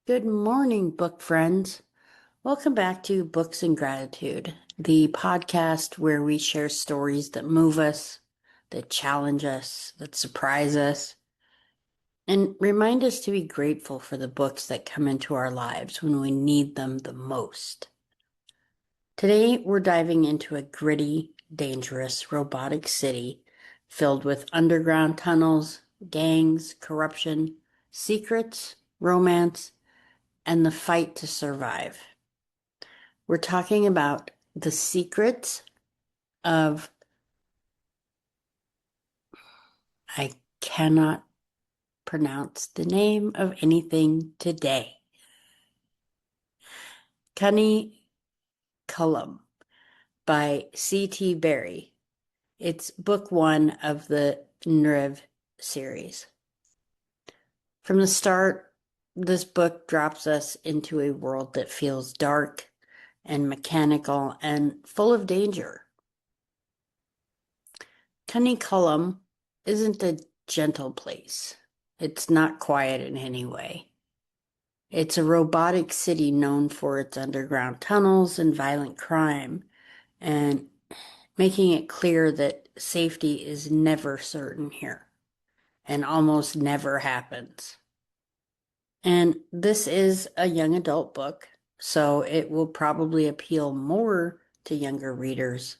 Good morning, book friends. Welcome back to Books and Gratitude, the podcast where we share stories that move us, that challenge us, that surprise us, and remind us to be grateful for the books that come into our lives when we need them the most. Today, we're diving into a gritty, dangerous, robotic city filled with underground tunnels, gangs, corruption, secrets, romance, and the fight to survive. We're talking about the secrets of, I cannot pronounce the name of anything today. Cullum by C.T. Barry. It's book one of the Nriv series. From the start, this book drops us into a world that feels dark and mechanical and full of danger. Cullum isn't a gentle place. It's not quiet in any way. It's a robotic city known for its underground tunnels and violent crime, and making it clear that safety is never certain here and almost never happens. And this is a young adult book, so it will probably appeal more to younger readers,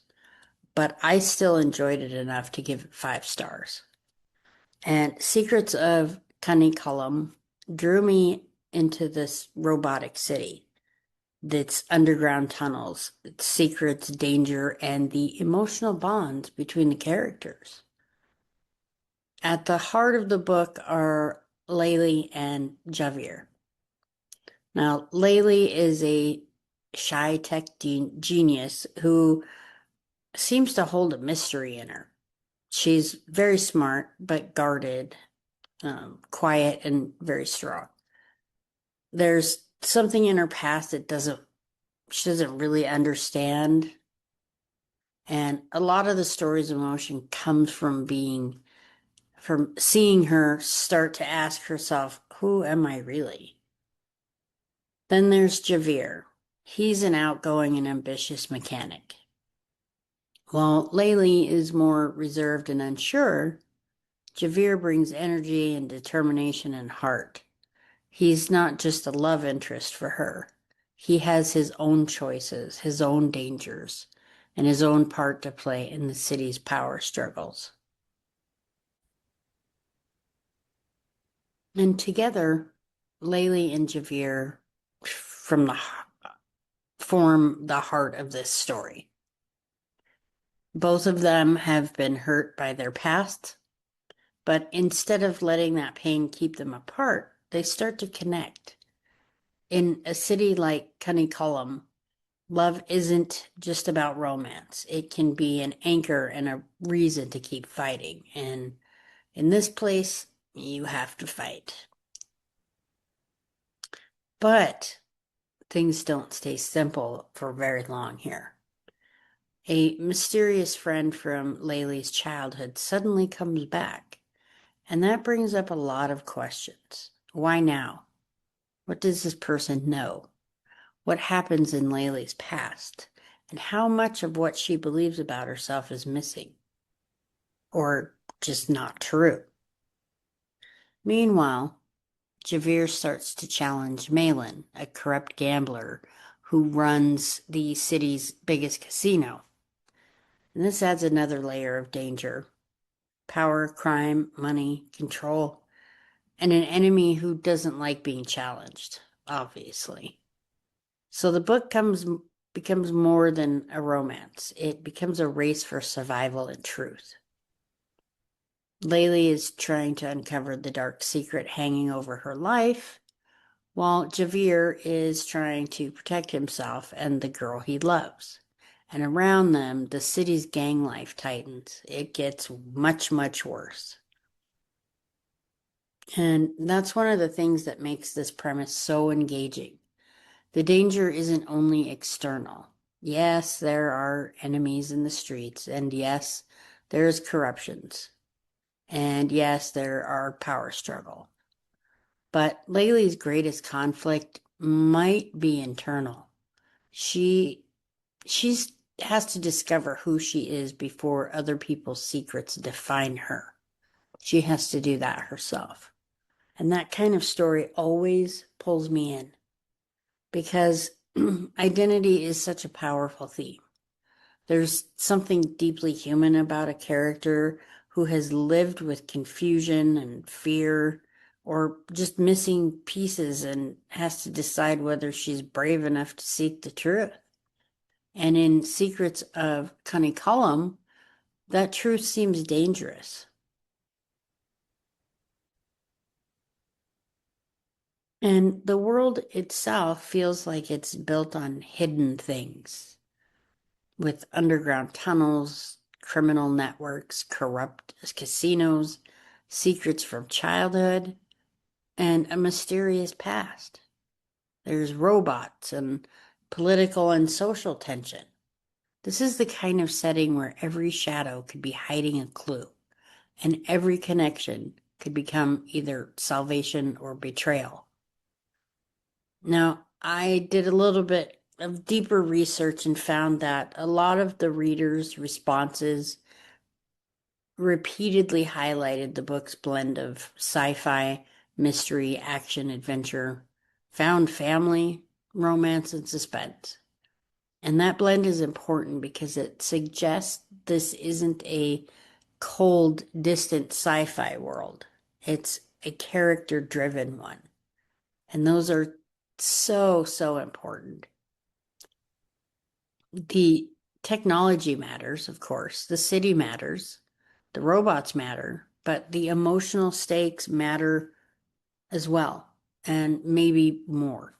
but I still enjoyed it enough to give it 5 stars. And Secrets of Cullum drew me into this robotic city, its underground tunnels, its secrets, danger, and the emotional bonds between the characters. At the heart of the book are Layli and Javier. Now, Layli is a shy tech genius who seems to hold a mystery in her. She's very smart, but guarded, quiet, and very strong. There's something in her past that she doesn't really understand. And a lot of the story's emotion comes from seeing her start to ask herself, who am I really? Then there's Javier. He's an outgoing and ambitious mechanic. While Layli is more reserved and unsure, Javier brings energy and determination and heart. He's not just a love interest for her. He has his own choices, his own dangers, and his own part to play in the city's power struggles. And together, Layli and Javier form the heart of this story. Both of them have been hurt by their past, but instead of letting that pain keep them apart, they start to connect. In a city like Cullum, love isn't just about romance. It can be an anchor and a reason to keep fighting. And in this place, you have to fight. But things don't stay simple for very long here. A mysterious friend from Layli's childhood suddenly comes back, and that brings up a lot of questions. Why now? What does this person know? What happens in Layli's past? And how much of what she believes about herself is missing? Or just not true? Meanwhile, Javier starts to challenge Malin, a corrupt gambler who runs the city's biggest casino. And this adds another layer of danger. Power, crime, money, control, and an enemy who doesn't like being challenged, obviously. So the book becomes more than a romance. It becomes a race for survival and truth. Layli is trying to uncover the dark secret hanging over her life, while Javier is trying to protect himself and the girl he loves. And around them, the city's gang life tightens. It gets much, much worse. And that's one of the things that makes this premise so engaging. The danger isn't only external. Yes, there are enemies in the streets, and yes, there's corruptions. And yes, there are power struggle. But Laylee's greatest conflict might be internal. She she's has to discover who she is before other people's secrets define her. She has to do that herself. And that kind of story always pulls me in because identity is such a powerful theme. There's something deeply human about a character who has lived with confusion and fear or just missing pieces and has to decide whether she's brave enough to seek the truth. And in Secrets of Cunningham, that truth seems dangerous. And the world itself feels like it's built on hidden things with underground tunnels, criminal networks, corrupt casinos, secrets from childhood, and a mysterious past. There's robots and political and social tension. This is the kind of setting where every shadow could be hiding a clue, and every connection could become either salvation or betrayal. Now, I did a little bit of deeper research and found that a lot of the readers' responses repeatedly highlighted the book's blend of sci-fi, mystery, action, adventure, found family, romance, and suspense. And that blend is important because it suggests this isn't a cold, distant sci-fi world. It's a character-driven one. And those are so, so important. The technology matters, of course. The city matters. The robots matter. But the emotional stakes matter as well, and maybe more.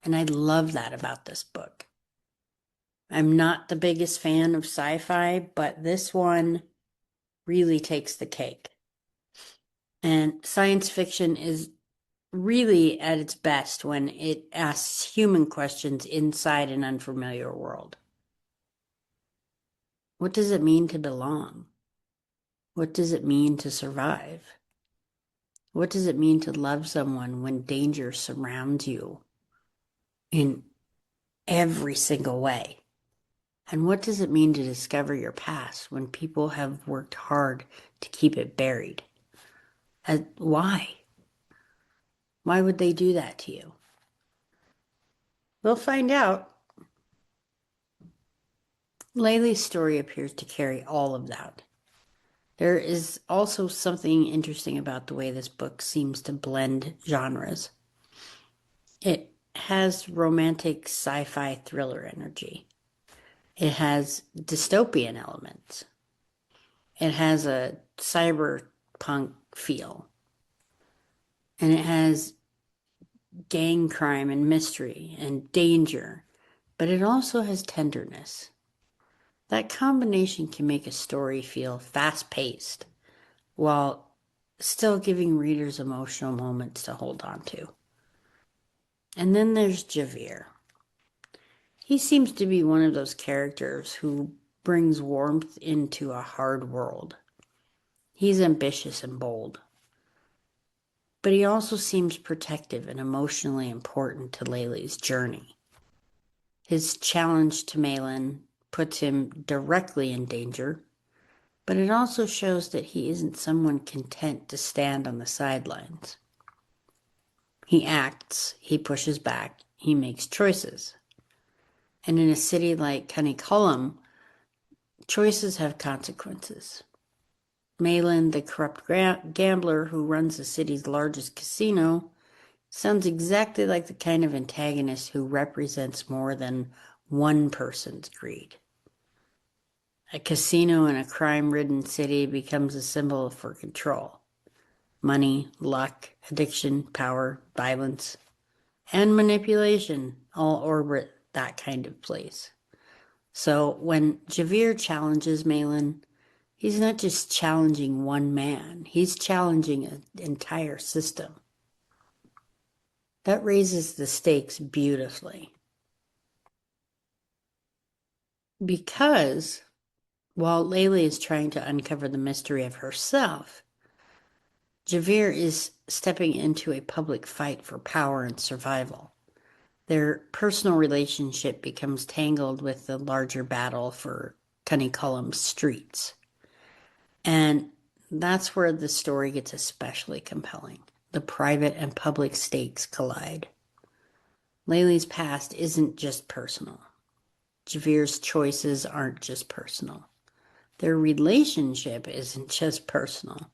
And I love that about this book. I'm not the biggest fan of sci-fi, but this one really takes the cake. And science fiction is really at its best when it asks human questions inside an unfamiliar world. What does it mean to belong? What does it mean to survive? What does it mean to love someone when danger surrounds you in every single way? And what does it mean to discover your past when people have worked hard to keep it buried? Why? Why would they do that to you? We'll find out. Laylee's story appears to carry all of that. There is also something interesting about the way this book seems to blend genres. It has romantic sci-fi thriller energy. It has dystopian elements. It has a cyberpunk feel. And it has gang crime and mystery and danger. But it also has tenderness. That combination can make a story feel fast-paced while still giving readers emotional moments to hold on to. And then there's Javier. He seems to be one of those characters who brings warmth into a hard world. He's ambitious and bold, but he also seems protective and emotionally important to Laylee's journey. His challenge to Malin puts him directly in danger, but it also shows that he isn't someone content to stand on the sidelines. He acts, he pushes back, he makes choices. And in a city like Cunningham, choices have consequences. Malin, the corrupt gambler who runs the city's largest casino, sounds exactly like the kind of antagonist who represents more than one person's greed. A casino in a crime-ridden city becomes a symbol for control. Money, luck, addiction, power, violence, and manipulation all orbit that kind of place. So when Javier challenges Malin, he's not just challenging one man, he's challenging an entire system. That raises the stakes beautifully. Because, while Laylee is trying to uncover the mystery of herself, Javier is stepping into a public fight for power and survival. Their personal relationship becomes tangled with the larger battle for Cunningham streets. And that's where the story gets especially compelling. The private and public stakes collide. Laylee's past isn't just personal. Javier's choices aren't just personal. Their relationship isn't just personal.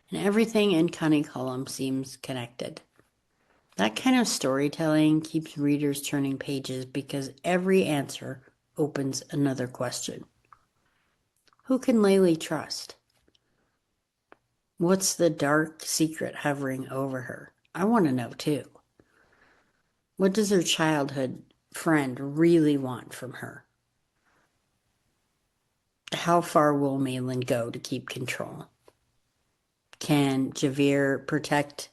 And everything in Cunningham seems connected. That kind of storytelling keeps readers turning pages because every answer opens another question. Who can Laylee trust? What's the dark secret hovering over her? I want to know too. What does her childhood friend really want from her? How far will Malin go to keep control? Can Javier protect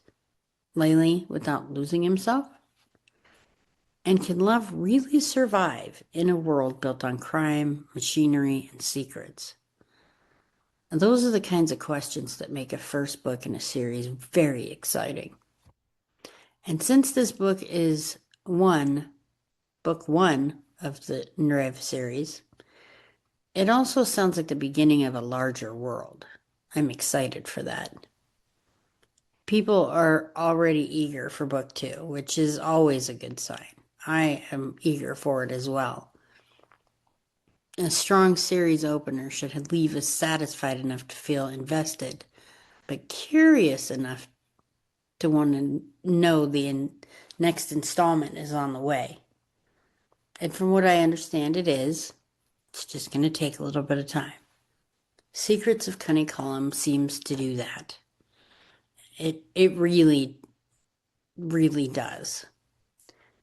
Laylee without losing himself? And can love really survive in a world built on crime, machinery, and secrets? And those are the kinds of questions that make a first book in a series very exciting. And since this book is book one of the Nrev series, it also sounds like the beginning of a larger world. I'm excited for that. People are already eager for book two, which is always a good sign. I am eager for it as well. A strong series opener should leave us satisfied enough to feel invested, but curious enough to want to know the next installment is on the way. And from what I understand, it's just going to take a little bit of time. Secrets of Cunningham seems to do that. It really, really does.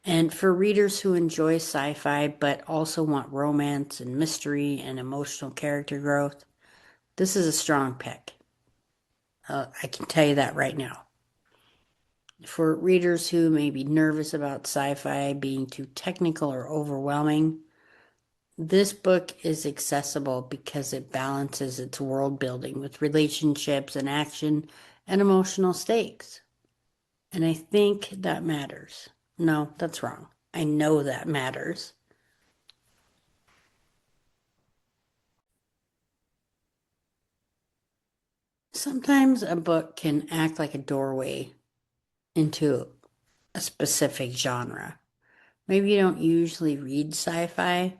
And for readers who enjoy sci-fi but also want romance and mystery and emotional character growth, this is a strong pick. I can tell you that right now. For readers who may be nervous about sci-fi being too technical or overwhelming, this book is accessible because it balances its world building with relationships and action and emotional stakes. And I think that matters. No, that's wrong. I know that matters. Sometimes a book can act like a doorway into a specific genre. Maybe you don't usually read sci-fi.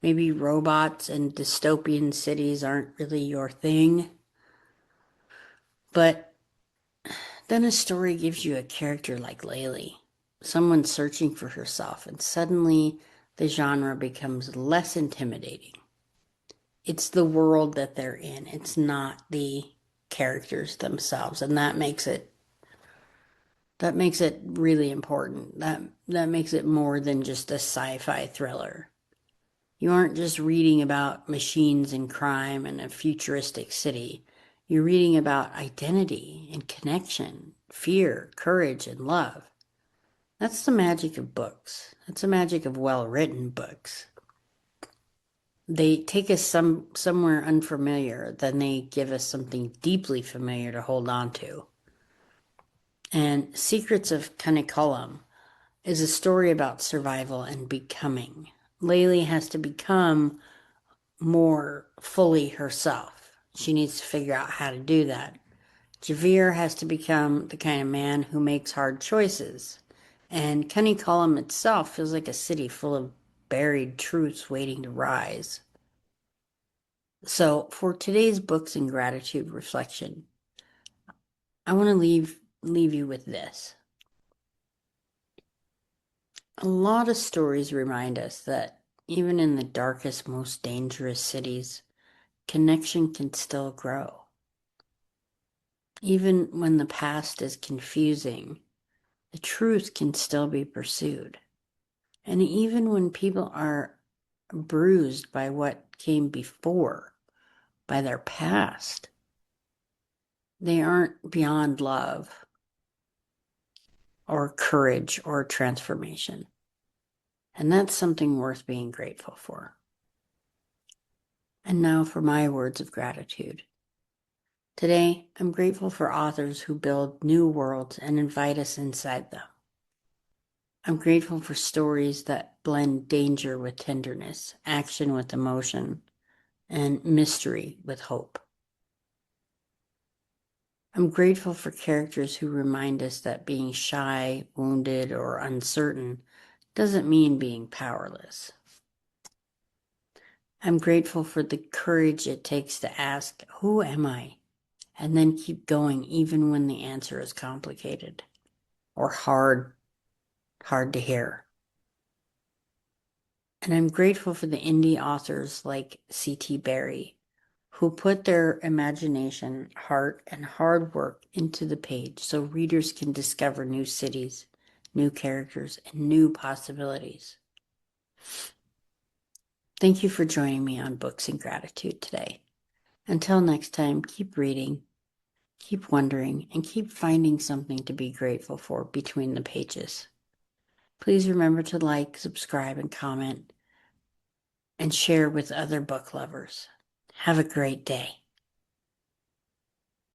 Maybe robots and dystopian cities aren't really your thing. But then a story gives you a character like Laylee, someone searching for herself, and suddenly the genre becomes less intimidating. It's the world that they're in. It's not the characters themselves, and that makes it really important. That makes it more than just a sci-fi thriller. You aren't just reading about machines and crime and a futuristic city. You're reading about identity and connection, fear, courage, and love. That's the magic of books. That's the magic of well-written books. They take us somewhere unfamiliar, then they give us something deeply familiar to hold on to. And Secrets of Cunningham is a story about survival and becoming. Laylee has to become more fully herself. She needs to figure out how to do that. Javier has to become the kind of man who makes hard choices. And Cunningham itself feels like a city full of buried truths waiting to rise. So, for today's books and gratitude reflection, I want to leave you with this. A lot of stories remind us that even in the darkest, most dangerous cities, connection can still grow. Even when the past is confusing, the truth can still be pursued. And even when people are bruised by what came before, by their past, they aren't beyond love or courage or transformation. And that's something worth being grateful for. And now for my words of gratitude. Today, I'm grateful for authors who build new worlds and invite us inside them. I'm grateful for stories that blend danger with tenderness, action with emotion, and mystery with hope. I'm grateful for characters who remind us that being shy, wounded, or uncertain doesn't mean being powerless. I'm grateful for the courage it takes to ask, "Who am I?" and then keep going even when the answer is complicated or hard to hear. And I'm grateful for the indie authors like C.T. Barry, who put their imagination, heart, and hard work into the page so readers can discover new cities, new characters, and new possibilities. Thank you for joining me on Books and Gratitude today. Until next time, keep reading, keep wondering, and keep finding something to be grateful for between the pages. Please remember to like, subscribe, and comment, and share with other book lovers. Have a great day.